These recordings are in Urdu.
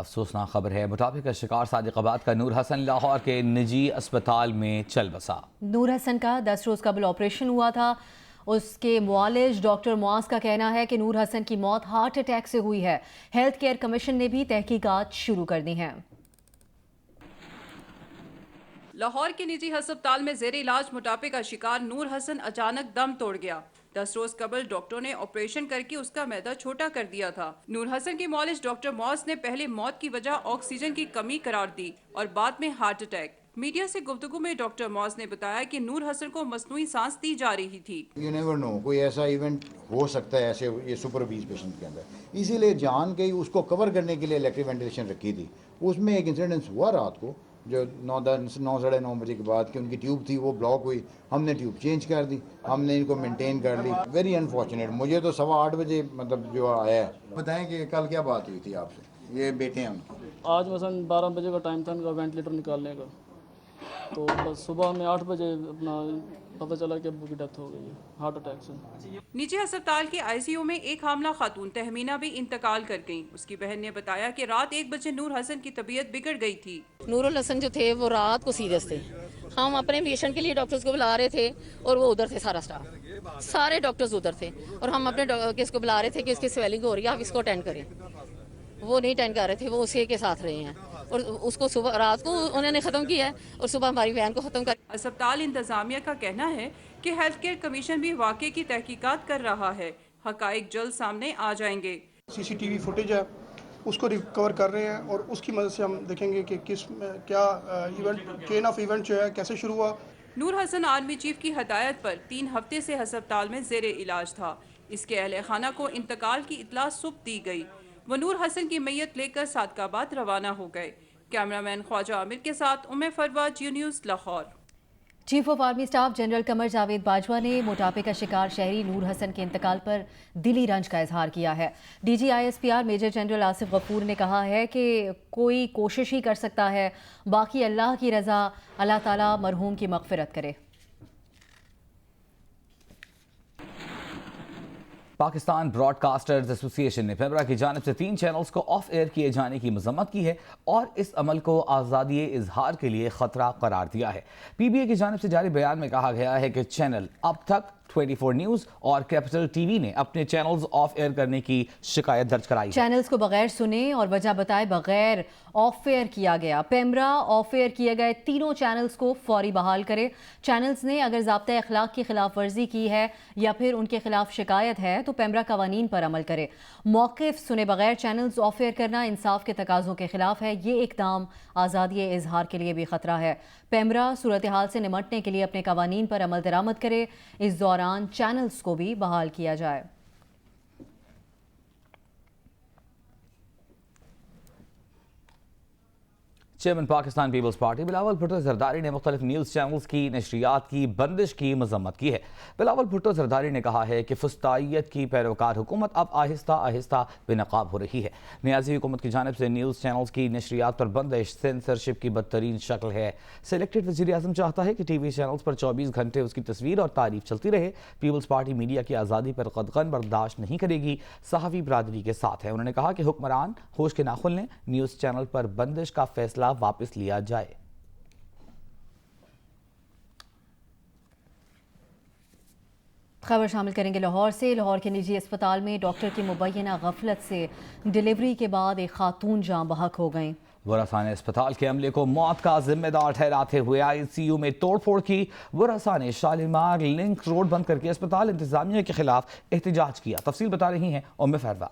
افسوسناک خبر ہے، موٹاپے کا شکار صادق آباد کا نور حسن لاہور کے نجی اسپتال میں چل بسا۔ نور حسن کا 10 روز قبل آپریشن ہوا تھا۔ اس کے معالج ڈاکٹر معاذ کا کہنا ہے کہ نور حسن کی موت ہارٹ اٹیک سے ہوئی ہے۔ ہیلتھ کیئر کمیشن نے بھی تحقیقات شروع کر دی ہیں۔ لاہور کے نجی ہسپتال میں زیر علاج موٹاپے کا شکار نور حسن اچانک دم توڑ گیا۔ 10 روز قبل ڈاکٹروں نے آپریشن کر کے اس کا معدہ چھوٹا کر دیا تھا۔ نور حسن کے معالج ڈاکٹر معاذ نے پہلے موت کی وجہ آکسیجن کی کمی قرار دی اور بعد میں ہارٹ اٹیک۔ میڈیا سے گفتگو میں ڈاکٹر معاذ نے بتایا کہ نور حسن کو مصنوعی سانس دی جا رہی تھی۔ یو نیور نو، کوئی ایسا ایونٹ ہو سکتا ہے ایسے یہ سپر اوبیز پیشنٹ کے اندر، اسی لیے جان کے اس کو کور کرنے کے لیے الیکٹرک وینٹیلیشن رکھی تھی۔ اس میں ایک انسیڈنس ہوا رات کو جو 9:30 بجے کے بعد کہ ان کی ٹیوب تھی وہ بلاک ہوئی، ہم نے ٹیوب چینج کر دی، ہم نے ان کو مینٹین کر لی۔ ویری انفارچونیٹ، مجھے تو 8:15 بجے مطلب جو آیا ہے۔ بتائیں کہ کل کیا بات ہوئی تھی آپ سے؟ یہ بیٹے ہیں ان کے؟ آج مثلا 12 بجے کا ٹائم تھا ان کا وینٹیلیٹر نکالنے کا، تو بس صبح میں 8 بجے اپنا پتہ چلا کہ ابو کی ڈیتھ ہو گئی ہے ہارٹ اٹیک سے۔ نجی ہسپتال کے آئی سی یو میں ایک حاملہ خاتون تہمینہ بھی انتقال کر گئیں۔ اس کی بہن نے بتایا کہ رات 1 بجے نور حسن کی طبیعت بگڑ گئی تھی۔ نور الحسن جو تھے وہ رات کو سیریس تھے، ہم اپنے پیشنٹ کے لیے ڈاکٹرز کو بلا رہے تھے اور وہ ادھر تھے، سارا سٹاف سارے ڈاکٹرز ادھر تھے اور ہم اپنے کس کو بلا رہے تھے کہ اس کی سویلنگ ہو رہی ہے آپ اس کو اٹینڈ کریں۔ وہ نہیں اٹینڈ کر رہے تھے، وہ اسی کے ساتھ رہے ہیں اور اس کو صبح رات کو انہوں نے ختم کیا ہے اور صبح ہماری وین کو ختم کر۔ اسپتال انتظامیہ کا کہنا ہے کہ ہیلتھ کیئر کمیشن بھی واقعے کی تحقیقات کر رہا ہے۔ حقائق جلد سامنے آ جائیں گے۔ CCTV فوٹیج ہے اس کو ریکور کر رہے ہیں اور اس کی مدد سے ہم دیکھیں گے کہ کیا ایونٹ چین آف ایونٹ جو ہے کیسے شروع ہوا۔ نور حسن آرمی چیف کی ہدایت پر 3 ہفتے سے ہسپتال میں زیر علاج تھا۔ اس کے اہل خانہ کو انتقال کی اطلاع صبح دی گئی۔ وہ نور حسن کی میت لے کر صادق آباد روانہ ہو گئے۔ کیمرہ مین خواجہ عامر کے ساتھ Farwa, Geo news, Lahore. Chief of army staff general Qamar Javed Bajwa نے موٹاپے کا شکار شہری نور حسن کے انتقال پر دلی رنج کا اظہار کیا ہے۔ DGISPR میجر جنرل آصف غفور نے کہا ہے کہ کوئی کوشش ہی کر سکتا ہے، باقی اللہ کی رضا، اللہ تعالیٰ مرحوم کی مغفرت کرے۔ پاکستان براڈ کاسٹرز ایسوسی ایشن نے پیمرا کی جانب سے 3 چینلز کو آف ایئر کیے جانے کی مذمت کی ہے اور اس عمل کو آزادی اظہار کے لیے خطرہ قرار دیا ہے۔ PBA کی جانب سے جاری بیان میں کہا گیا ہے کہ چینل اب تک 24 نیوز اور کیپٹل ٹی وی نے اپنے چینلز آف ایئر کرنے کی شکایت درج کرائی ہے۔ چینلز کو بغیر سنے اور وجہ بتائے بغیر آف ایئر کیا گیا۔ پیمرا آف ایئر کیے گئے تینوں چینلز کو فوری بحال کرے۔ چینلز نے اگر ضابطۂ اخلاق کی خلاف ورزی کی ہے یا پھر ان کے خلاف شکایت ہے تو پیمرا قوانین پر عمل کرے۔ موقف سنے بغیر چینلز آف ایئر کرنا انصاف کے تقاضوں کے خلاف ہے۔ یہ اقدام آزادی اظہار کے لیے بھی خطرہ ہے۔ پیمرا صورتحال سے نمٹنے کے لیے اپنے قوانین پر عمل درآمد کرے۔ اس دوران چینلز کو بھی بحال کیا جائے۔ چیئرمین پاکستان پیپلز پارٹی بلاول بھٹو زرداری نے مختلف نیوز چینلز کی نشریات کی بندش کی مذمت کی ہے۔ بلاول بھٹو زرداری نے کہا ہے کہ فسطائیت کی پیروکار حکومت اب آہستہ آہستہ بے نقاب ہو رہی ہے۔ نیازی حکومت کی جانب سے نیوز چینلز کی نشریات پر بندش سینسرشپ کی بدترین شکل ہے۔ سلیکٹڈ وزیر اعظم چاہتا ہے کہ ٹی وی چینلز پر 24 گھنٹے اس کی تصویر اور تعریف چلتی رہے۔ پیپلز پارٹی میڈیا کی آزادی پر قدغن برداشت نہیں کرے گی، صحافی برادری کے ساتھ ہے۔ انہوں نے کہا کہ حکمران ہوش کے ناخن لیں، نیوز چینل پر بندش کا فیصلہ واپس لیا جائے۔ خبر شامل کریں گے لاہور سے۔ لاہور کے نجی اسپتال میں ڈاکٹر کی مبینہ غفلت سے ڈیلیوری کے بعد ایک خاتون جاں بحق ہو گئیں۔ ورثہ نے اسپتال کے عملے کو موت کا ذمہ دار ٹھہراتے ہوئے ICU میں توڑ پھوڑ کی۔ ورثہ نے شالیمار لنک روڈ بند کر کے اسپتال انتظامیہ کے خلاف احتجاج کیا۔ تفصیل بتا رہی ہیں فروا۔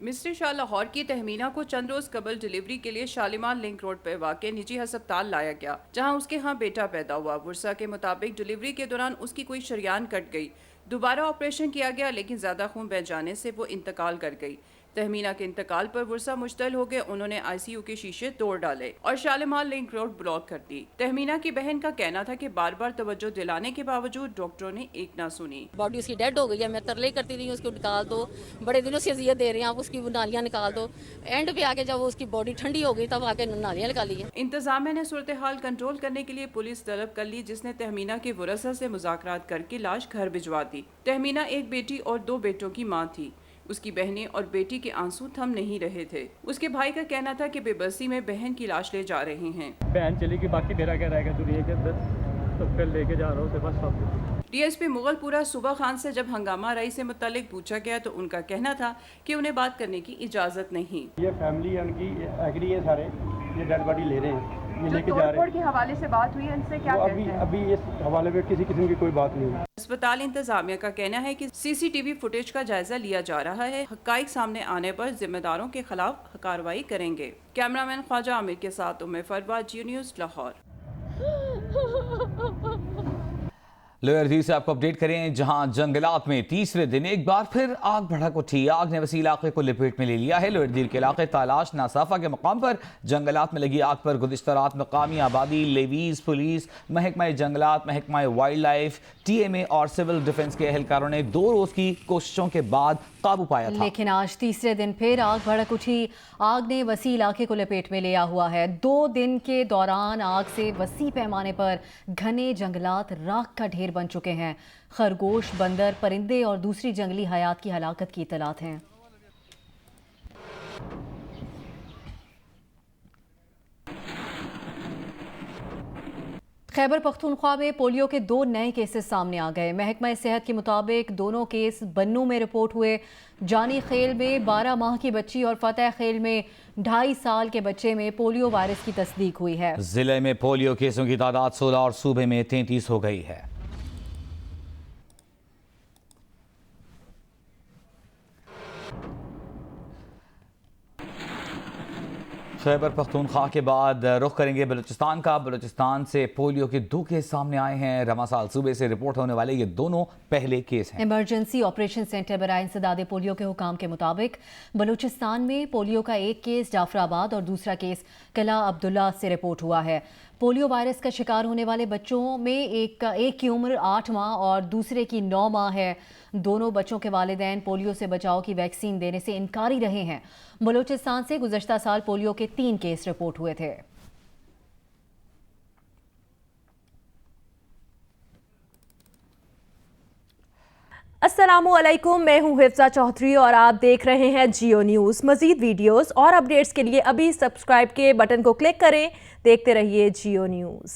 مسٹر شاہ لاہور کی تہمینہ کو چند روز قبل ڈیلیوری کے لیے شالیمار لنک روڈ پہ واقع نجی ہسپتال لایا گیا، جہاں اس کے ہاں بیٹا پیدا ہوا۔ ورثہ کے مطابق ڈیلیوری کے دوران اس کی کوئی شریان کٹ گئی، دوبارہ آپریشن کیا گیا لیکن زیادہ خون بہہ جانے سے وہ انتقال کر گئی۔ تہمینہ کے انتقال پر ورثہ مشتعل ہو گئے، انہوں نے ICU کے شیشے توڑ ڈالے اور شالیمار لنک روڈ بلاک کر دی۔ تہمینہ کی بہن کا کہنا تھا کہ بار بار توجہ دلانے کے باوجود ڈاکٹروں نے ایک نہ سنی۔ باڈی اس کی ڈیڈ ہو گئی ہے، میں ترلے کرتی رہی ہوں اس کو نکال دو، بڑے دنوں سے اذیت دے رہے ہیں آپ اس کی نالیاں نکال دو۔ اینڈ پہ آ کے جب اس کی باڈی ٹھنڈی ہو گئی تب آ کے نالیاں نکالی ہیں۔ انتظامیہ نے صورتحال کنٹرول کرنے کے لیے پولیس طلب کر لی، جس نے تہمینہ کے ورثہ سے مذاکرات کر کے لاش گھر بھجوا دی۔ تہمینہ ایک بیٹی اور 2 بیٹوں کی ماں تھی۔ اس کی بہنیں اور بیٹی کے آنسو تھم نہیں رہے تھے. اس کے بھائی کا کہنا تھا کہ بے بسی میں بہن کی لاش لے جا رہے ہیں. بہن چلی گئی, باقی میرا کیا رہے گا دنیا کے اندر, تو پھر لے کے جا رہا ہوں سے بس سب. ڈی ایس پی مغل پورہ صوبہ خان سے جب ہنگامہ رائی سے متعلق پوچھا گیا تو ان کا کہنا تھا کہ انہیں بات کرنے کی اجازت نہیں. یہ فیملی ان کی ایگری ہے, سارے یہ ڈیڈ باڈی لے رہے ہیں, یہ لے کے جا رہے ہیں. کے حوالے سے بات ہوئی ان سے کیا ابھی اس حوالے میں کسی قسم کی کوئی بات نہیں ہے. اسپتال انتظامیہ کا کہنا ہے کہ سی سی ٹی وی فوٹیج کا جائزہ لیا جا رہا ہے. حقائق سامنے آنے پر ذمہ داروں کے خلاف کارروائی کریں گے. کیمرہ مین خواجہ عامر کے ساتھ فروا, جیو نیوز, لاہور. لوئر دیر سے آپ کو اپڈیٹ کریں, جہاں جنگلات میں تیسرے دن ایک بار پھر آگ بھڑک اٹھی. آگ نے وسیع علاقے کو لپیٹ میں لے لیا ہے. لوئر دیر کے علاقے تالاش ناصافہ کے مقام پر جنگلات میں لگی آگ پر گزشتہ رات مقامی آبادی, لیویز, پولیس, محکمہ جنگلات, محکمہ وائلڈ لائف, ٹی ایم اے اور سول ڈیفنس کے اہلکاروں نے 2 روز کی کوششوں کے بعد قابو پایا تھا. لیکن آج تیسرے دن پھر آگ بھڑک اٹھی. آگ نے وسیع علاقے کو لپیٹ میں لیا ہوا ہے. 2 دن کے دوران آگ سے وسیع پیمانے پر گھنے جنگلات راکھ کا ڈھیر بن چکے ہیں. خرگوش, بندر, پرندے اور دوسری جنگلی حیات کی ہلاکت کی اطلاعات ہیں. خیبر پختونخوا میں پولیو کے 2 نئے کیسز سامنے آ گئے. محکمہ صحت کے مطابق دونوں کیس بنوں میں رپورٹ ہوئے. جانی خیل میں 12 ماہ کی بچی اور فتح خیل میں 2.5 سال کے بچے میں پولیو وائرس کی تصدیق ہوئی ہے. ضلع میں پولیو کیسوں کی تعداد 16 اور صوبے میں 33 ہو گئی ہے. خیبر پختونخوا کے بعد رخ کریں گے بلوچستان کا. بلوچستان سے پولیو کے 2 کیس سامنے آئے ہیں. رماسال صوبے سے رپورٹ ہونے والے یہ دونوں پہلے کیس ہیں. ایمرجنسی آپریشن سینٹر برائے انسداد پولیو کے حکام کے مطابق بلوچستان میں پولیو کا 1 کیس جعفر آباد اور دوسرا کیس قلعہ عبداللہ سے رپورٹ ہوا ہے. پولیو وائرس کا شکار ہونے والے بچوں میں ایک کی عمر 8 ماہ اور دوسرے کی 9 ماہ ہے. دونوں بچوں کے والدین پولیو سے بچاؤ کی ویکسین دینے سے انکاری رہے ہیں. بلوچستان سے گزشتہ سال پولیو کے 3 کیس رپورٹ ہوئے تھے. السلام علیکم, میں ہوں حفظہ چودھری اور آپ دیکھ رہے ہیں جیو نیوز. مزید ویڈیوز اور اپڈیٹس کے لیے ابھی سبسکرائب کے بٹن کو کلک کریں. دیکھتے رہیے جیو نیوز.